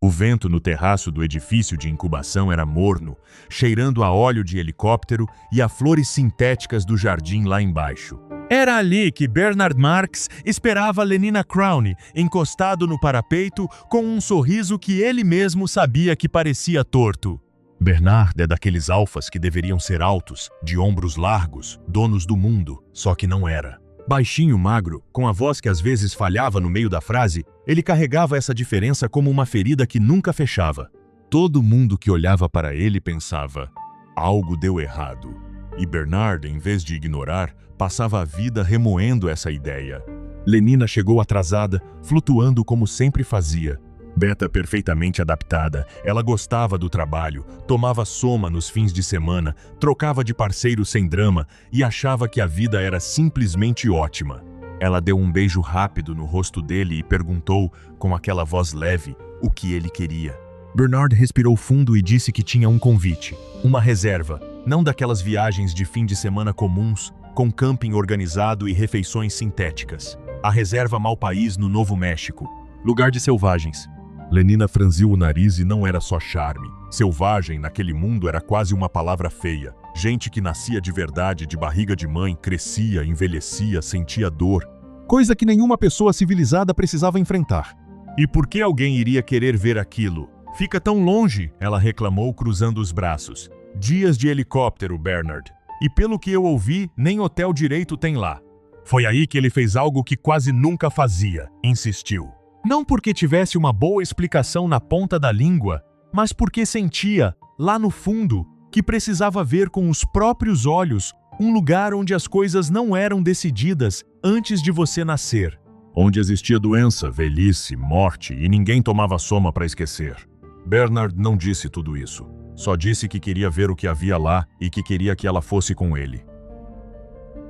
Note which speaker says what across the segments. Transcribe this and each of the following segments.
Speaker 1: O vento no terraço do edifício de incubação era morno, cheirando a óleo de helicóptero e a flores sintéticas do jardim lá embaixo. Era ali que Bernard Marx esperava Lenina Crowne, encostado no parapeito, com um sorriso que ele mesmo sabia que parecia torto. Bernard é daqueles alfas que deveriam ser altos, de ombros largos, donos do mundo, só que não era. Baixinho, magro, com a voz que às vezes falhava no meio da frase, ele carregava essa diferença como uma ferida que nunca fechava. Todo mundo que olhava para ele pensava, algo deu errado. E Bernard, em vez de ignorar, passava a vida remoendo essa ideia. Lenina chegou atrasada, flutuando como sempre fazia. Beta perfeitamente adaptada, ela gostava do trabalho, tomava soma nos fins de semana, trocava de parceiro sem drama e achava que a vida era simplesmente ótima. Ela deu um beijo rápido no rosto dele e perguntou, com aquela voz leve, o que ele queria. Bernard respirou fundo e disse que tinha um convite, uma reserva, não daquelas viagens de fim de semana comuns, com camping organizado e refeições sintéticas. A reserva Malpaís no Novo México, lugar de selvagens. Lenina franziu o nariz e não era só charme. Selvagem naquele mundo era quase uma palavra feia. Gente que nascia de verdade, de barriga de mãe, crescia, envelhecia, sentia dor. Coisa que nenhuma pessoa civilizada precisava enfrentar. E por que alguém iria querer ver aquilo? Fica tão longe, ela reclamou cruzando os braços. Dias de helicóptero, Bernard. E pelo que eu ouvi, nem hotel direito tem lá. Foi aí que ele fez algo que quase nunca fazia, insistiu. Não porque tivesse uma boa explicação na ponta da língua, mas porque sentia, lá no fundo, que precisava ver com os próprios olhos um lugar onde as coisas não eram decididas antes de você nascer. Onde existia doença, velhice, morte e ninguém tomava soma para esquecer. Bernard não disse tudo isso. Só disse que queria ver o que havia lá e que queria que ela fosse com ele.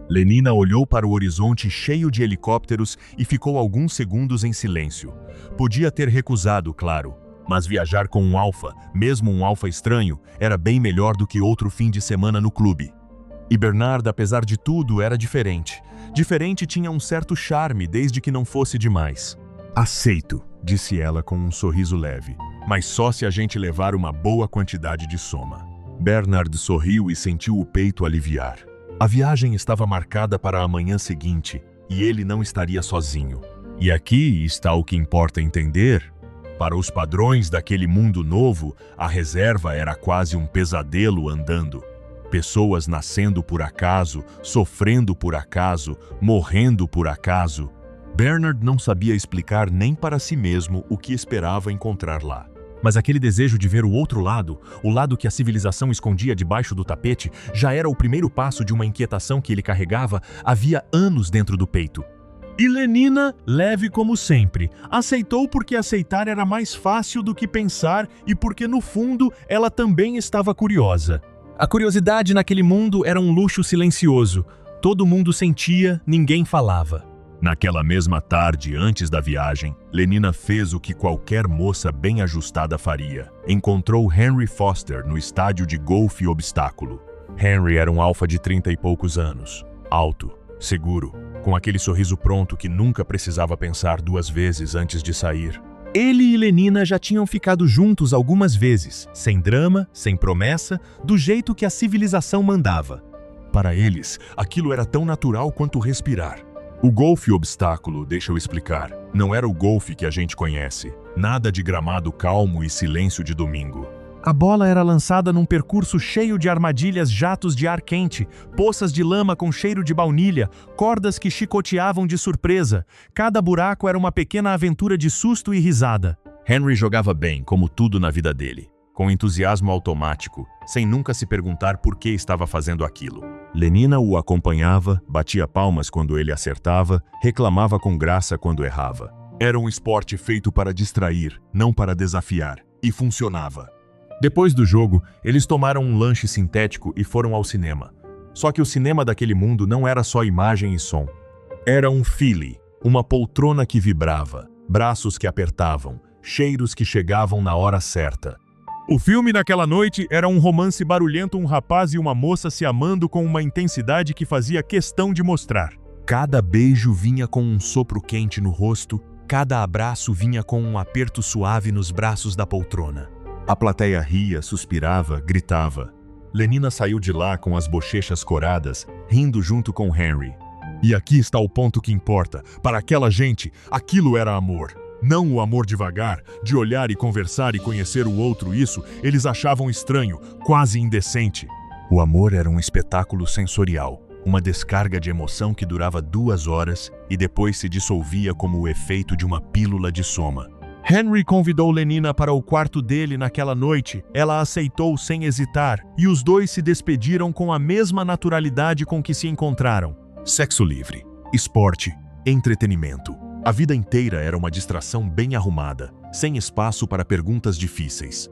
Speaker 1: Lenina olhou para o horizonte cheio de helicópteros e ficou alguns segundos em silêncio. Podia ter recusado, claro, mas viajar com um alfa, mesmo um alfa estranho, era bem melhor do que outro fim de semana no clube. E Bernard, apesar de tudo, era diferente. Diferente tinha um certo charme, desde que não fosse demais. Aceito, disse ela com um sorriso leve, mas só se a gente levar uma boa quantidade de soma. Bernard sorriu e sentiu o peito aliviar. A viagem estava marcada para a manhã seguinte, e ele não estaria sozinho. E aqui está o que importa entender. Para os padrões daquele mundo novo, a reserva era quase um pesadelo andando. Pessoas nascendo por acaso, sofrendo por acaso, morrendo por acaso. Bernard não sabia explicar nem para si mesmo o que esperava encontrar lá. Mas aquele desejo de ver o outro lado, o lado que a civilização escondia debaixo do tapete, já era o primeiro passo de uma inquietação que ele carregava havia anos dentro do peito. E Lenina, leve como sempre, aceitou porque aceitar era mais fácil do que pensar e porque, no fundo, ela também estava curiosa. A curiosidade naquele mundo era um luxo silencioso. Todo mundo sentia, ninguém falava. Naquela mesma tarde, antes da viagem, Lenina fez o que qualquer moça bem ajustada faria. Encontrou Henry Foster no estádio de golfe obstáculo. Henry era um alfa de 30 e poucos anos. Alto, seguro, com aquele sorriso pronto que nunca precisava pensar duas vezes antes de sair. Ele e Lenina já tinham ficado juntos algumas vezes, sem drama, sem promessa, do jeito que a civilização mandava. Para eles, aquilo era tão natural quanto respirar. O golfe obstáculo, deixa eu explicar, não era o golfe que a gente conhece. Nada de gramado calmo e silêncio de domingo. A bola era lançada num percurso cheio de armadilhas, jatos de ar quente, poças de lama com cheiro de baunilha, cordas que chicoteavam de surpresa. Cada buraco era uma pequena aventura de susto e risada. Henry jogava bem, como tudo na vida dele, com entusiasmo automático, sem nunca se perguntar por que estava fazendo aquilo. Lenina o acompanhava, batia palmas quando ele acertava, reclamava com graça quando errava. Era um esporte feito para distrair, não para desafiar, e funcionava. Depois do jogo, eles tomaram um lanche sintético e foram ao cinema. Só que o cinema daquele mundo não era só imagem e som. Era um feeling, uma poltrona que vibrava, braços que apertavam, cheiros que chegavam na hora certa. O filme naquela noite era um romance barulhento, um rapaz e uma moça se amando com uma intensidade que fazia questão de mostrar. Cada beijo vinha com um sopro quente no rosto, Cada abraço vinha com um aperto suave nos braços da poltrona. A plateia ria, suspirava, gritava. Lenina saiu de lá com as bochechas coradas, rindo junto com Henry. E aqui está o ponto que importa. Para aquela gente, aquilo era amor. Não o amor devagar, de olhar e conversar e conhecer o outro, isso eles achavam estranho, quase indecente. O amor era um espetáculo sensorial, uma descarga de emoção que durava 2 horas e depois se dissolvia como o efeito de uma pílula de soma. Henry convidou Lenina para o quarto dele naquela noite. Ela aceitou sem hesitar e os dois se despediram com a mesma naturalidade com que se encontraram. Sexo livre, esporte, entretenimento. A vida inteira era uma distração bem arrumada, sem espaço para perguntas difíceis.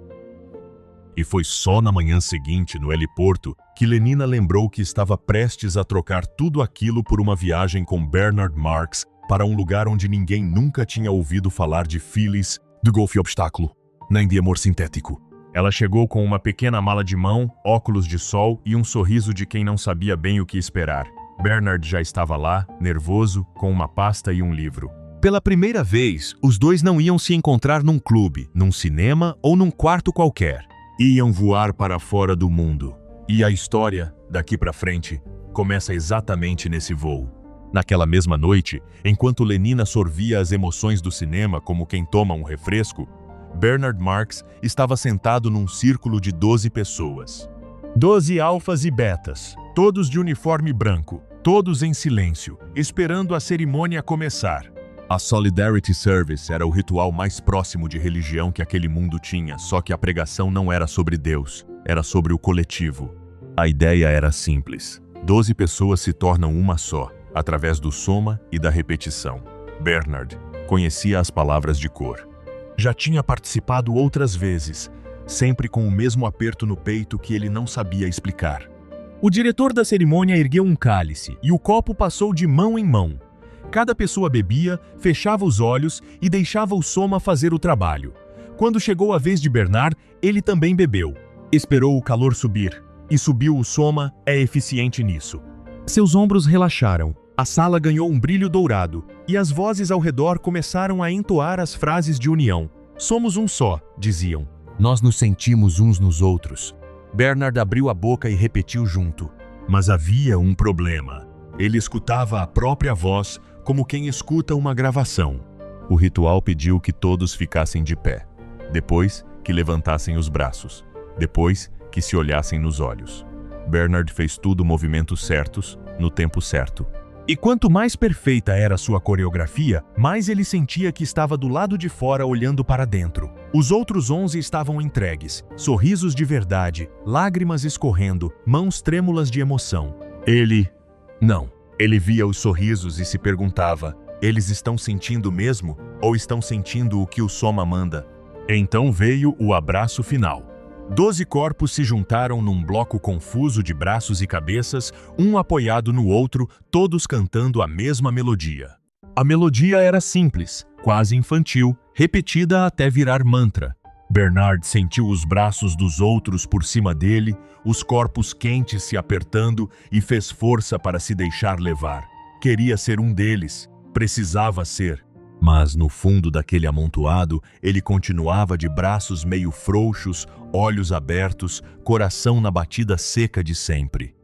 Speaker 1: E foi só na manhã seguinte, no heliporto, que Lenina lembrou que estava prestes a trocar tudo aquilo por uma viagem com Bernard Marx para um lugar onde ninguém nunca tinha ouvido falar de Phyllis, do golfe obstáculo, nem de amor sintético. Ela chegou com uma pequena mala de mão, óculos de sol e um sorriso de quem não sabia bem o que esperar. Bernard já estava lá, nervoso, com uma pasta e um livro. Pela primeira vez, os dois não iam se encontrar num clube, num cinema ou num quarto qualquer. Iam voar para fora do mundo. E a história, daqui para frente, começa exatamente nesse voo. Naquela mesma noite, enquanto Lenina sorvia as emoções do cinema como quem toma um refresco, Bernard Marx estava sentado num círculo de 12 pessoas. 12 alfas e betas, todos de uniforme branco, todos em silêncio, esperando a cerimônia começar. A Solidarity Service era o ritual mais próximo de religião que aquele mundo tinha, só que a pregação não era sobre Deus, era sobre o coletivo. A ideia era simples. 12 pessoas se tornam uma só, através do soma e da repetição. Bernard conhecia as palavras de cor. Já tinha participado outras vezes, sempre com o mesmo aperto no peito que ele não sabia explicar. O diretor da cerimônia ergueu um cálice e o copo passou de mão em mão. Cada pessoa bebia, fechava os olhos e deixava o soma fazer o trabalho. Quando chegou a vez de Bernard, ele também bebeu. Esperou o calor subir. E subiu o soma, é eficiente nisso. Seus ombros relaxaram. A sala ganhou um brilho dourado, e as vozes ao redor começaram a entoar as frases de união. Somos um só, diziam. Nós nos sentimos uns nos outros. Bernard abriu a boca e repetiu junto. Mas havia um problema. Ele escutava a própria voz como quem escuta uma gravação. O ritual pediu que todos ficassem de pé. Depois, que levantassem os braços. Depois, que se olhassem nos olhos. Bernard fez tudo movimentos certos, no tempo certo. E quanto mais perfeita era sua coreografia, mais ele sentia que estava do lado de fora olhando para dentro. Os outros 11 estavam entregues, sorrisos de verdade, lágrimas escorrendo, mãos trêmulas de emoção. Não. Ele via os sorrisos e se perguntava, eles estão sentindo mesmo ou estão sentindo o que o soma manda? Então veio o abraço final. 12 corpos se juntaram num bloco confuso de braços e cabeças, um apoiado no outro, todos cantando a mesma melodia. A melodia era simples, quase infantil, repetida até virar mantra. Bernard sentiu os braços dos outros por cima dele, os corpos quentes se apertando e fez força para se deixar levar. Queria ser um deles, precisava ser. Mas no fundo daquele amontoado, ele continuava de braços meio frouxos, olhos abertos, coração na batida seca de sempre.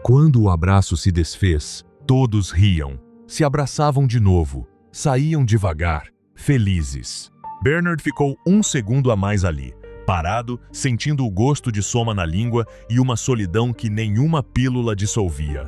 Speaker 1: Quando o abraço se desfez, todos riam, se abraçavam de novo, saíam devagar, felizes. Bernard ficou 1 segundo a mais ali, parado, sentindo o gosto de soma na língua e uma solidão que nenhuma pílula dissolvia.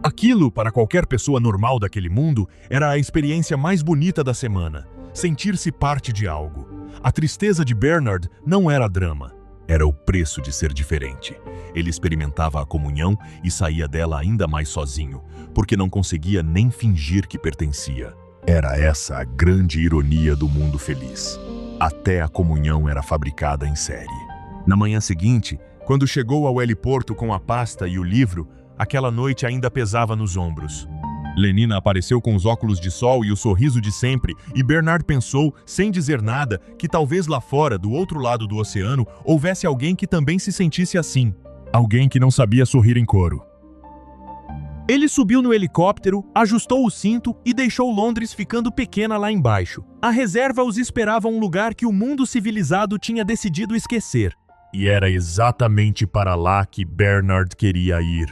Speaker 1: Aquilo, para qualquer pessoa normal daquele mundo, era a experiência mais bonita da semana, sentir-se parte de algo. A tristeza de Bernard não era drama, era o preço de ser diferente. Ele experimentava a comunhão e saía dela ainda mais sozinho, porque não conseguia nem fingir que pertencia. Era essa a grande ironia do mundo feliz. Até a comunhão era fabricada em série. Na manhã seguinte, quando chegou ao heliporto com a pasta e o livro, aquela noite ainda pesava nos ombros. Lenina apareceu com os óculos de sol e o sorriso de sempre, e Bernard pensou, sem dizer nada, que talvez lá fora, do outro lado do oceano, houvesse alguém que também se sentisse assim. Alguém que não sabia sorrir em coro. Ele subiu no helicóptero, ajustou o cinto e deixou Londres ficando pequena lá embaixo. A reserva os esperava um lugar que o mundo civilizado tinha decidido esquecer. E era exatamente para lá que Bernard queria ir.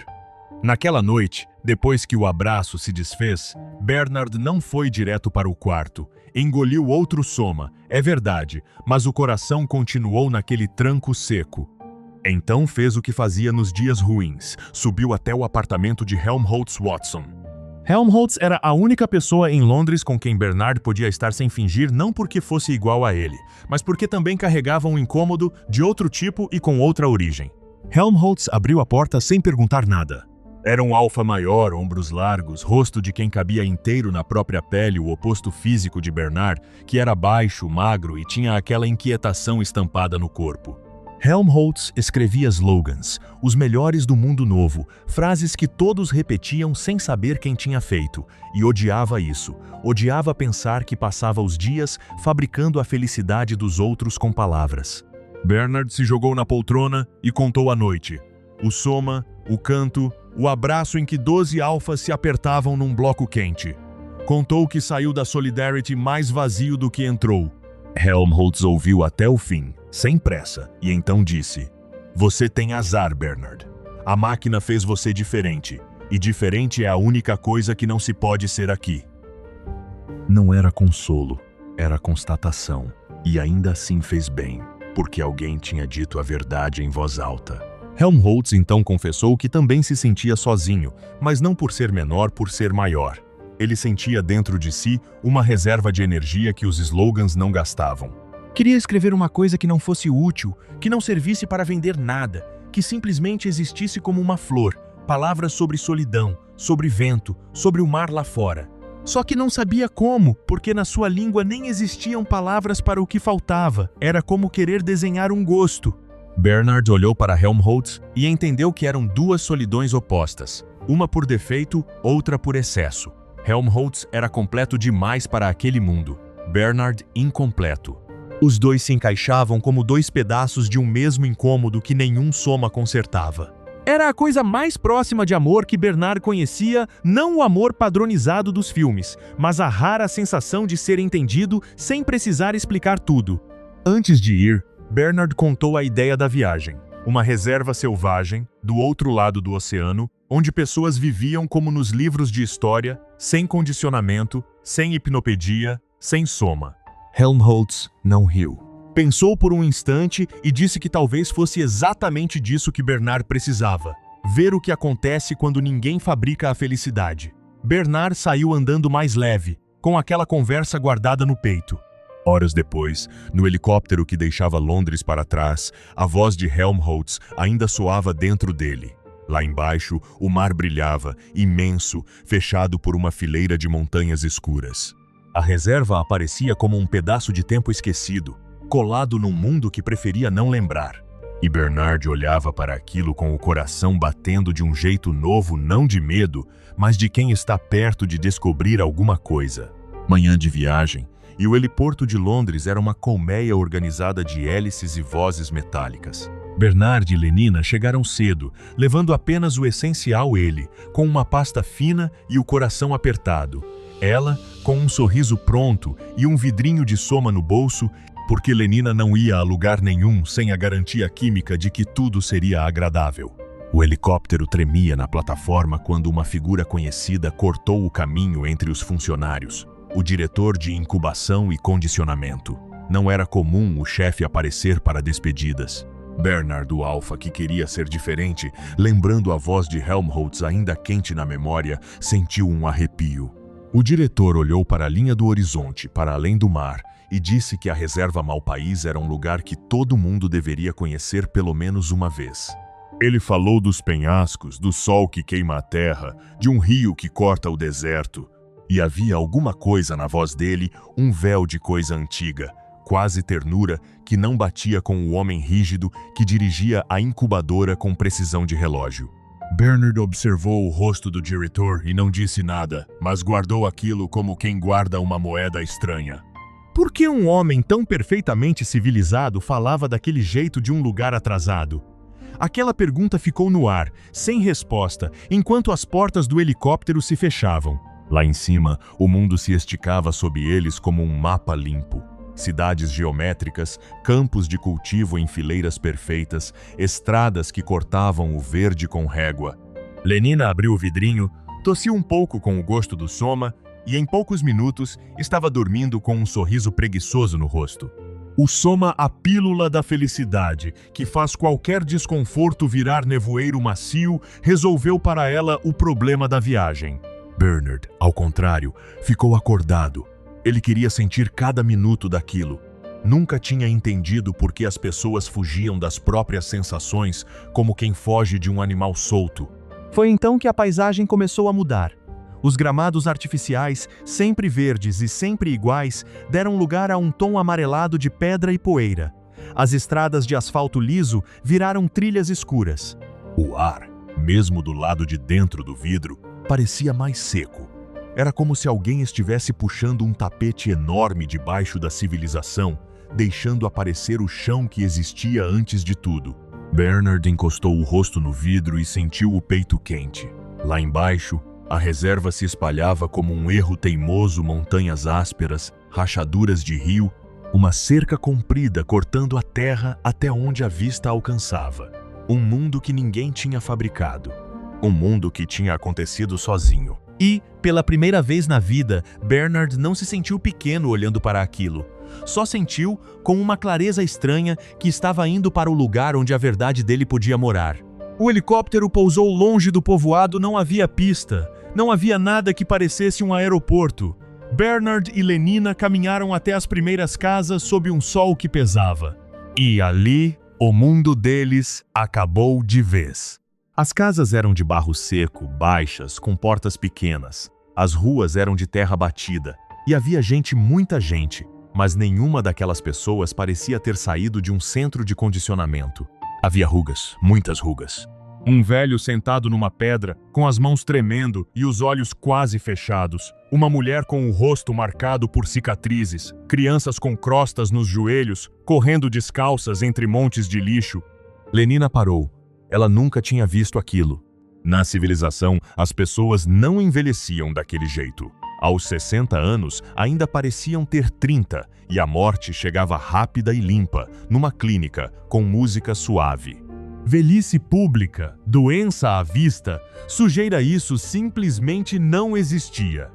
Speaker 1: Naquela noite, depois que o abraço se desfez, Bernard não foi direto para o quarto. Engoliu outro soma, é verdade, mas o coração continuou naquele tranco seco. Então fez o que fazia nos dias ruins. Subiu até o apartamento de Helmholtz Watson. Helmholtz era a única pessoa em Londres com quem Bernard podia estar sem fingir, não porque fosse igual a ele, mas porque também carregava um incômodo de outro tipo e com outra origem. Helmholtz abriu a porta sem perguntar nada. Era um alfa maior, ombros largos, rosto de quem cabia inteiro na própria pele, o oposto físico de Bernard, que era baixo, magro e tinha aquela inquietação estampada no corpo. Helmholtz escrevia slogans, os melhores do mundo novo, frases que todos repetiam sem saber quem tinha feito, e odiava isso. Odiava pensar que passava os dias fabricando a felicidade dos outros com palavras. Bernard se jogou na poltrona e contou a noite. O soma, o canto, o abraço em que 12 alfas se apertavam num bloco quente. Contou que saiu da Solidarity mais vazio do que entrou. Helmholtz ouviu até o fim, sem pressa, e então disse: "Você tem azar, Bernard. A máquina fez você diferente, e diferente é a única coisa que não se pode ser aqui." Não era consolo, era constatação, e ainda assim fez bem, porque alguém tinha dito a verdade em voz alta. Helmholtz então confessou que também se sentia sozinho, mas não por ser menor, por ser maior. Ele sentia dentro de si uma reserva de energia que os slogans não gastavam. Queria escrever uma coisa que não fosse útil, que não servisse para vender nada, que simplesmente existisse como uma flor, palavras sobre solidão, sobre vento, sobre o mar lá fora. Só que não sabia como, porque na sua língua nem existiam palavras para o que faltava. Era como querer desenhar um gosto. Bernard olhou para Helmholtz e entendeu que eram duas solidões opostas, uma por defeito, outra por excesso. Helmholtz era completo demais para aquele mundo, Bernard incompleto. Os dois se encaixavam como dois pedaços de um mesmo incômodo que nenhum soma consertava. Era a coisa mais próxima de amor que Bernard conhecia, não o amor padronizado dos filmes, mas a rara sensação de ser entendido sem precisar explicar tudo. Antes de ir, Bernard contou a ideia da viagem. Uma reserva selvagem, do outro lado do oceano, onde pessoas viviam como nos livros de história, sem condicionamento, sem hipnopedia, sem soma. Helmholtz não riu. Pensou por um instante e disse que talvez fosse exatamente disso que Bernard precisava. Ver o que acontece quando ninguém fabrica a felicidade. Bernard saiu andando mais leve, com aquela conversa guardada no peito. Horas depois, no helicóptero que deixava Londres para trás, a voz de Helmholtz ainda soava dentro dele. Lá embaixo, o mar brilhava, imenso, fechado por uma fileira de montanhas escuras. A reserva aparecia como um pedaço de tempo esquecido, colado num mundo que preferia não lembrar. E Bernard olhava para aquilo com o coração batendo de um jeito novo, não de medo, mas de quem está perto de descobrir alguma coisa. Manhã de viagem, e o heliporto de Londres era uma colmeia organizada de hélices e vozes metálicas. Bernard e Lenina chegaram cedo, levando apenas o essencial ele, com uma pasta fina e o coração apertado. Ela, com um sorriso pronto e um vidrinho de soma no bolso, porque Lenina não ia a lugar nenhum sem a garantia química de que tudo seria agradável. O helicóptero tremia na plataforma quando uma figura conhecida cortou o caminho entre os funcionários. O diretor de incubação e condicionamento. Não era comum o chefe aparecer para despedidas. Bernard, o alfa que queria ser diferente, lembrando a voz de Helmholtz ainda quente na memória, sentiu um arrepio. O diretor olhou para a linha do horizonte, para além do mar, e disse que a reserva Malpaís era um lugar que todo mundo deveria conhecer pelo menos uma vez. Ele falou dos penhascos, do sol que queima a terra, de um rio que corta o deserto. E havia alguma coisa na voz dele, um véu de coisa antiga, quase ternura, que não batia com o homem rígido que dirigia a incubadora com precisão de relógio. Bernard observou o rosto do diretor e não disse nada, mas guardou aquilo como quem guarda uma moeda estranha. Por que um homem tão perfeitamente civilizado falava daquele jeito de um lugar atrasado? Aquela pergunta ficou no ar, sem resposta, enquanto as portas do helicóptero se fechavam. Lá em cima, o mundo se esticava sob eles como um mapa limpo. Cidades geométricas, campos de cultivo em fileiras perfeitas, estradas que cortavam o verde com régua. Lenina abriu o vidrinho, tossiu um pouco com o gosto do soma e, em poucos minutos, estava dormindo com um sorriso preguiçoso no rosto. O soma, a pílula da felicidade, que faz qualquer desconforto virar nevoeiro macio, resolveu para ela o problema da viagem. Bernard, ao contrário, ficou acordado. Ele queria sentir cada minuto daquilo. Nunca tinha entendido por que as pessoas fugiam das próprias sensações como quem foge de um animal solto. Foi então que a paisagem começou a mudar. Os gramados artificiais, sempre verdes e sempre iguais, deram lugar a um tom amarelado de pedra e poeira. As estradas de asfalto liso viraram trilhas escuras. O ar, mesmo do lado de dentro do vidro, parecia mais seco. Era como se alguém estivesse puxando um tapete enorme debaixo da civilização, deixando aparecer o chão que existia antes de tudo. Bernard encostou o rosto no vidro e sentiu o peito quente. Lá embaixo, a reserva se espalhava como um erro teimoso, montanhas ásperas, rachaduras de rio, uma cerca comprida cortando a terra até onde a vista alcançava. Um mundo que ninguém tinha fabricado. Um mundo que tinha acontecido sozinho. E, pela primeira vez na vida, Bernard não se sentiu pequeno olhando para aquilo. Só sentiu, com uma clareza estranha, que estava indo para o lugar onde a verdade dele podia morar. O helicóptero pousou longe do povoado, não havia pista. Não havia nada que parecesse um aeroporto. Bernard e Lenina caminharam até as primeiras casas sob um sol que pesava. E ali, o mundo deles acabou de vez. As casas eram de barro seco, baixas, com portas pequenas. As ruas eram de terra batida. E havia gente, muita gente, mas nenhuma daquelas pessoas parecia ter saído de um centro de condicionamento. Havia rugas, muitas rugas. Um velho sentado numa pedra, com as mãos tremendo e os olhos quase fechados. Uma mulher com o rosto marcado por cicatrizes. Crianças com crostas nos joelhos, correndo descalças entre montes de lixo. Lenina parou. Ela nunca tinha visto aquilo. Na civilização, as pessoas não envelheciam daquele jeito. Aos 60 anos, ainda pareciam ter 30, e a morte chegava rápida e limpa, numa clínica, com música suave. Velhice pública, doença à vista, sujeira, isso simplesmente não existia.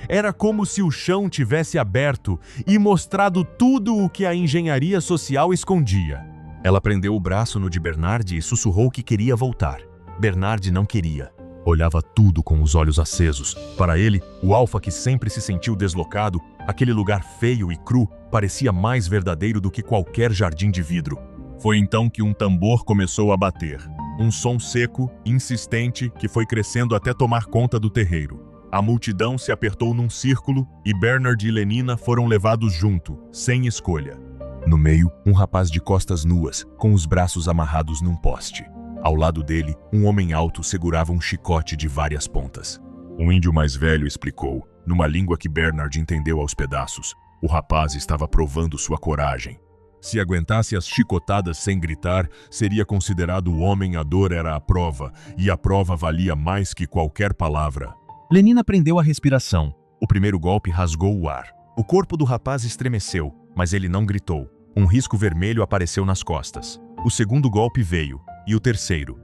Speaker 1: Era como se o chão tivesse aberto e mostrado tudo o que a engenharia social escondia. Ela prendeu o braço no de Bernard e sussurrou que queria voltar. Bernard não queria. Olhava tudo com os olhos acesos. Para ele, o Alfa, que sempre se sentiu deslocado, aquele lugar feio e cru, parecia mais verdadeiro do que qualquer jardim de vidro. Foi então que um tambor começou a bater. Um som seco, insistente, que foi crescendo até tomar conta do terreiro. A multidão se apertou num círculo e Bernard e Lenina foram levados junto, sem escolha. No meio, um rapaz de costas nuas, com os braços amarrados num poste. Ao lado dele, um homem alto segurava um chicote de várias pontas. Um índio mais velho explicou, numa língua que Bernard entendeu aos pedaços. O rapaz estava provando sua coragem. Se aguentasse as chicotadas sem gritar, seria considerado homem. A dor era a prova, e a prova valia mais que qualquer palavra. Lenina prendeu a respiração. O primeiro golpe rasgou o ar. O corpo do rapaz estremeceu, mas ele não gritou. Um risco vermelho apareceu nas costas. O segundo golpe veio, e o terceiro.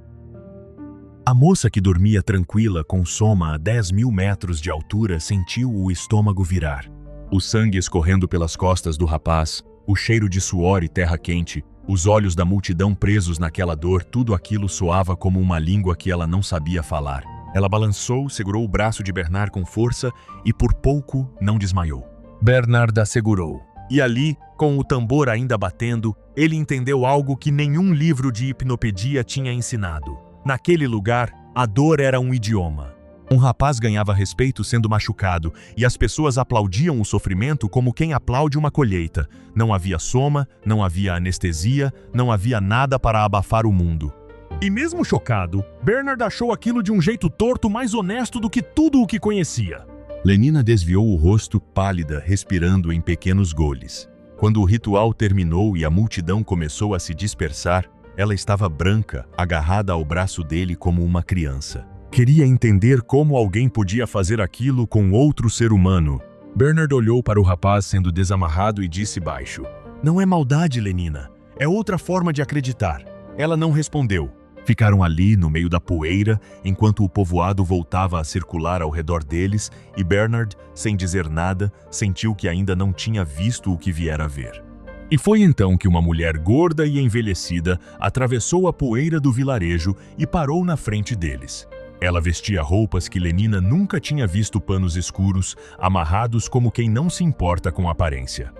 Speaker 1: A moça, que dormia tranquila com soma a 10.000 metros de altura, sentiu o estômago virar. O sangue escorrendo pelas costas do rapaz, o cheiro de suor e terra quente, os olhos da multidão presos naquela dor, tudo aquilo soava como uma língua que ela não sabia falar. Ela balançou, segurou o braço de Bernard com força e por pouco não desmaiou. Bernard a segurou. E ali, com o tambor ainda batendo, ele entendeu algo que nenhum livro de hipnopedia tinha ensinado. Naquele lugar, a dor era um idioma. Um rapaz ganhava respeito sendo machucado, e as pessoas aplaudiam o sofrimento como quem aplaude uma colheita. Não havia soma, não havia anestesia, não havia nada para abafar o mundo. E mesmo chocado, Bernard achou aquilo de um jeito torto mais honesto do que tudo o que conhecia. Lenina desviou o rosto, pálida, respirando em pequenos goles. Quando o ritual terminou e a multidão começou a se dispersar, Ela estava branca, agarrada ao braço dele como uma criança. Queria entender como alguém podia fazer aquilo com outro ser humano. Bernard olhou para o rapaz sendo desamarrado e disse baixo: "Não é maldade, Lenina. É outra forma de acreditar." Ela não respondeu. Ficaram ali, no meio da poeira, enquanto o povoado voltava a circular ao redor deles e Bernard, sem dizer nada, sentiu que ainda não tinha visto o que viera ver. E foi então que uma mulher gorda e envelhecida atravessou a poeira do vilarejo e parou na frente deles. Ela vestia roupas que Lenina nunca tinha visto, panos escuros, amarrados como quem não se importa com a aparência.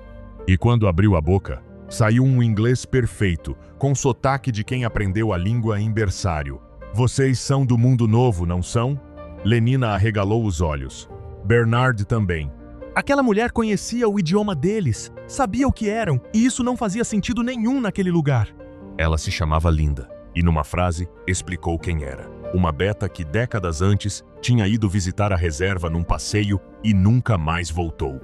Speaker 1: E quando abriu a boca, saiu um inglês perfeito, com sotaque de quem aprendeu a língua em berçário. "Vocês são do mundo novo, não são?" Lenina arregalou os olhos. Bernard também. Aquela mulher conhecia o idioma deles, sabia o que eram, e isso não fazia sentido nenhum naquele lugar. Ela se chamava Linda, e numa frase explicou quem era. Uma beta que décadas antes tinha ido visitar a reserva num passeio e nunca mais voltou.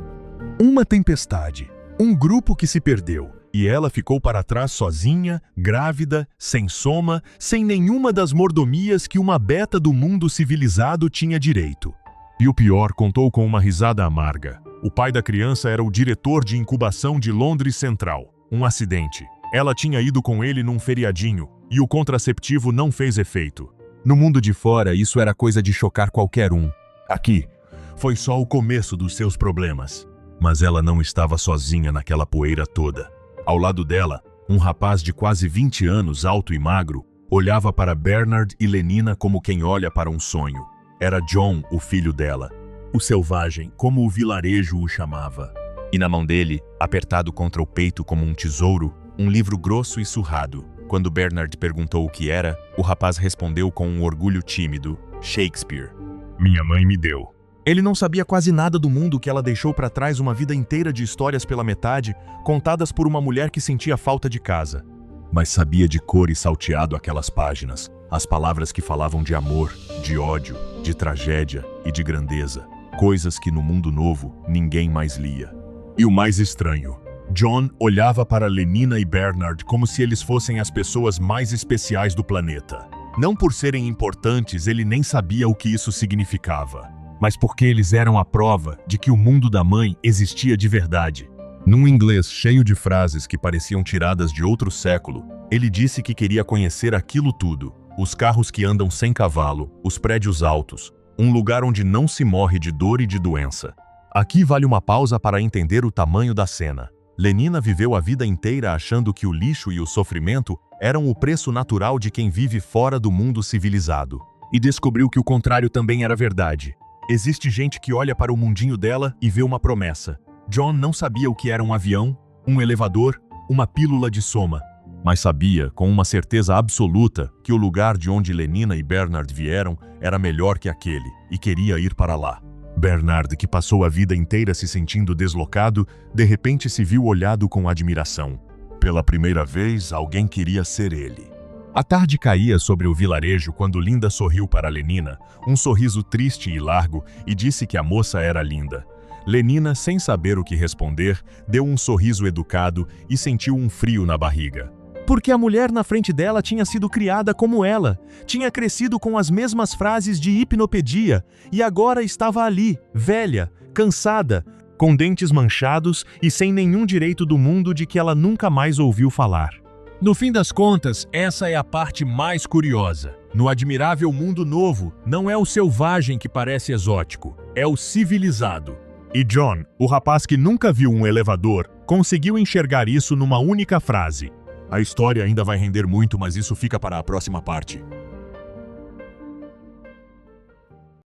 Speaker 1: Uma tempestade, um grupo que se perdeu, e ela ficou para trás sozinha, grávida, sem soma, sem nenhuma das mordomias que uma beta do mundo civilizado tinha direito. E o pior, contou com uma risada amarga. O pai da criança era o diretor de incubação de Londres Central. Um acidente. Ela tinha ido com ele num feriadinho, e o contraceptivo não fez efeito. No mundo de fora, isso era coisa de chocar qualquer um. Aqui, foi só o começo dos seus problemas. Mas ela não estava sozinha naquela poeira toda. Ao lado dela, um rapaz de quase 20 anos, alto e magro, olhava para Bernard e Lenina como quem olha para um sonho. Era John, o filho dela. O selvagem, como o vilarejo o chamava. E na mão dele, apertado contra o peito como um tesouro, um livro grosso e surrado. Quando Bernard perguntou o que era, o rapaz respondeu com um orgulho tímido: "Shakespeare. Minha mãe me deu." Ele não sabia quase nada do mundo que ela deixou para trás, uma vida inteira de histórias pela metade, contadas por uma mulher que sentia falta de casa. Mas sabia de cor e salteado aquelas páginas, as palavras que falavam de amor, de ódio, de tragédia e de grandeza, coisas que no mundo novo ninguém mais lia. E o mais estranho, John olhava para Lenina e Bernard como se eles fossem as pessoas mais especiais do planeta. Não por serem importantes, ele nem sabia o que isso significava, mas porque eles eram a prova de que o mundo da mãe existia de verdade. Num inglês cheio de frases que pareciam tiradas de outro século, ele disse que queria conhecer aquilo tudo: os carros que andam sem cavalo, os prédios altos, um lugar onde não se morre de dor e de doença. Aqui vale uma pausa para entender o tamanho da cena. Lenina viveu a vida inteira achando que o lixo e o sofrimento eram o preço natural de quem vive fora do mundo civilizado. E descobriu que o contrário também era verdade. Existe gente que olha para o mundinho dela e vê uma promessa. John não sabia o que era um avião, um elevador, uma pílula de soma, mas sabia, com uma certeza absoluta, que o lugar de onde Lenina e Bernard vieram era melhor que aquele, e queria ir para lá. Bernard, que passou a vida inteira se sentindo deslocado, de repente se viu olhado com admiração. Pela primeira vez, alguém queria ser ele. A tarde caía sobre o vilarejo quando Linda sorriu para Lenina, um sorriso triste e largo, e disse que a moça era linda. Lenina, sem saber o que responder, deu um sorriso educado e sentiu um frio na barriga. Porque a mulher na frente dela tinha sido criada como ela, tinha crescido com as mesmas frases de hipnopedia e agora estava ali, velha, cansada, com dentes manchados e sem nenhum direito do mundo de que ela nunca mais ouviu falar. No fim das contas, essa é a parte mais curiosa. No admirável mundo novo, não é o selvagem que parece exótico, é o civilizado. E John, o rapaz que nunca viu um elevador, conseguiu enxergar isso numa única frase. A história ainda vai render muito, mas isso fica para a próxima parte.